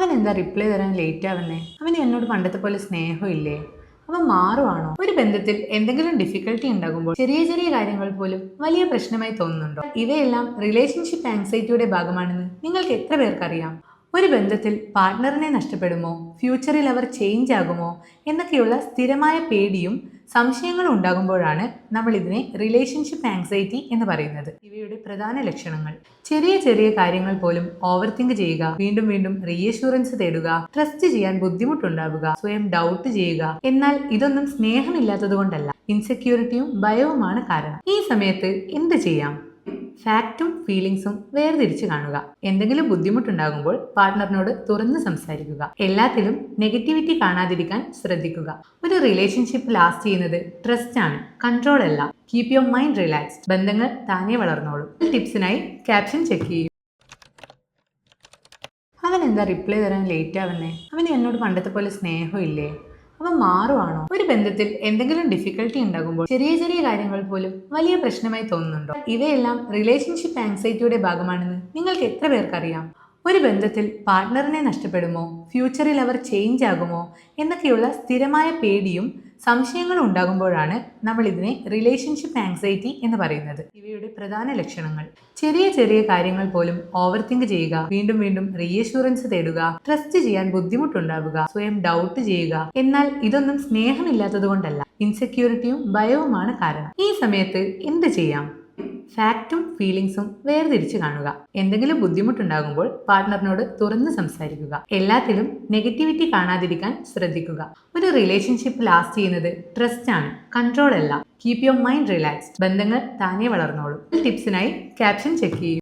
അവൻ എന്താ റിപ്ലൈ തരാൻ ലേറ്റ് ആവുന്നേ? അവന് എന്നോട് പണ്ടത്തെ പോലെ സ്നേഹമില്ലേ? അവൻ മാറുവാണോ? ഒരു ബന്ധത്തിൽ എന്തെങ്കിലും ഡിഫിക്കൽട്ടി ഉണ്ടാകുമ്പോൾ ചെറിയ ചെറിയ കാര്യങ്ങൾ പോലും വലിയ പ്രശ്നമായി തോന്നുന്നുണ്ടോ? ഇവയെല്ലാം റിലേഷൻഷിപ്പ് ആങ്സൈറ്റിയുടെ ഭാഗമാണെന്ന് നിങ്ങൾക്ക് എത്ര പേർക്കറിയാം? ഒരു ബന്ധത്തിൽ പാർട്ട്ണറിനെ നഷ്ടപ്പെടുമോ, ഫ്യൂച്ചറിൽ അവർ ചേഞ്ച് ആകുമോ എന്നൊക്കെയുള്ള സ്ഥിരമായ പേടിയും സംശയങ്ങളും ഉണ്ടാകുമ്പോഴാണ് നമ്മൾ ഇതിനെ റിലേഷൻഷിപ്പ് ആങ്സൈറ്റി എന്ന് പറയുന്നത്. ഇവയുടെ പ്രധാന ലക്ഷണങ്ങൾ: ചെറിയ ചെറിയ കാര്യങ്ങൾ പോലും ഓവർ തിങ്ക് ചെയ്യുക, വീണ്ടും വീണ്ടും റീഅഷ്യൂറൻസ് തേടുക, ട്രസ്റ്റ് ചെയ്യാൻ ബുദ്ധിമുട്ടുണ്ടാവുക, സ്വയം ഡൗട്ട് ചെയ്യുക. എന്നാൽ ഇതൊന്നും സ്നേഹമില്ലാത്തത് കൊണ്ടല്ല, ഇൻസെക്യൂരിറ്റിയും ഭയവുമാണ് കാരണം. ഈ സമയത്ത് എന്ത് ചെയ്യാം? ഫാക്റ്റും ഫീലിംഗ്സും വേർതിരിച്ച് കാണുക. എന്തെങ്കിലും ബുദ്ധിമുട്ടുണ്ടാകുമ്പോൾ പാർട്ട്ണറിനോട് തുറന്ന് സംസാരിക്കുക. എല്ലാത്തിലും നെഗറ്റിവിറ്റി കാണാതിരിക്കാൻ ശ്രദ്ധിക്കുക. ഒരു റിലേഷൻഷിപ്പ് ലാസ്റ്റ് ചെയ്യുന്നത് ട്രസ്റ്റ് ആണ്, കൺട്രോൾ അല്ല. Keep your mind relaxed. ബന്ധങ്ങൾ താനേ വളർന്നോളും. ടിപ്സിനായി ക്യാപ്ഷൻ ചെക്ക് ചെയ്യൂ. അവൻ എന്താ റിപ്ലൈ തരാൻ ലേറ്റ് ആവുന്നേ? അവന് എന്നോട് പണ്ടത്തെ പോലെ സ്നേഹമില്ലേ? അവൻ മാറുവാണോ? ഒരു ബന്ധത്തിൽ എന്തെങ്കിലും ഡിഫിക്കൽട്ടി ഉണ്ടാകുമ്പോൾ ചെറിയ ചെറിയ കാര്യങ്ങൾ പോലും വലിയ പ്രശ്നമായി തോന്നുന്നുണ്ടോ? ഇവയെല്ലാം റിലേഷൻഷിപ്പ് ആങ്സൈറ്റിയുടെ ഭാഗമാണെന്ന് നിങ്ങൾക്ക് എത്ര പേർക്കറിയാം? ഒരു ബന്ധത്തിൽ പാർട്ട്ണറിനെ നഷ്ടപ്പെടുമോ, ഫ്യൂച്ചറിൽ അവർ ചേഞ്ച് ആകുമോ എന്നൊക്കെയുള്ള സ്ഥിരമായ പേടിയും സംശയങ്ങളും ഉണ്ടാകുമ്പോഴാണ് നമ്മൾ ഇതിനെ റിലേഷൻഷിപ്പ് ആങ്സൈറ്റി എന്ന് പറയുന്നത്. ഇവയുടെ പ്രധാന ലക്ഷണങ്ങൾ: ചെറിയ ചെറിയ കാര്യങ്ങൾ പോലും ഓവർ തിങ്ക് ചെയ്യുക, വീണ്ടും വീണ്ടും റീഅഷ്യൂറൻസ് തേടുക, ട്രസ്റ്റ് ചെയ്യാൻ ബുദ്ധിമുട്ടുണ്ടാവുക, സ്വയം ഡൗട്ട് ചെയ്യുക. എന്നാൽ ഇതൊന്നും സ്നേഹമില്ലാത്തത് കൊണ്ടല്ല, ഇൻസെക്യൂരിറ്റിയും ഭയവുമാണ് കാരണം. ഈ സമയത്ത് എന്ത് ചെയ്യാം? ഫാക്റ്റും ഫീലിംഗ്സും വേർതിരിച്ച് കാണുക. എന്തെങ്കിലും ബുദ്ധിമുട്ടുണ്ടാകുമ്പോൾ പാർട്ട്ണറിനോട് തുറന്ന് സംസാരിക്കുക. എല്ലാത്തിലും നെഗറ്റിവിറ്റി കാണാതിരിക്കാൻ ശ്രദ്ധിക്കുക. ഒരു റിലേഷൻഷിപ്പ് ലാസ്റ്റ് ചെയ്യുന്നത് ട്രസ്റ്റ് ആണ്, കൺട്രോൾ അല്ല. Keep your mind relaxed. ബന്ധങ്ങൾ താനേ വളർന്നോളും. ടിപ്സിനായി ക്യാപ്ഷൻ ചെക്ക് ചെയ്യൂ.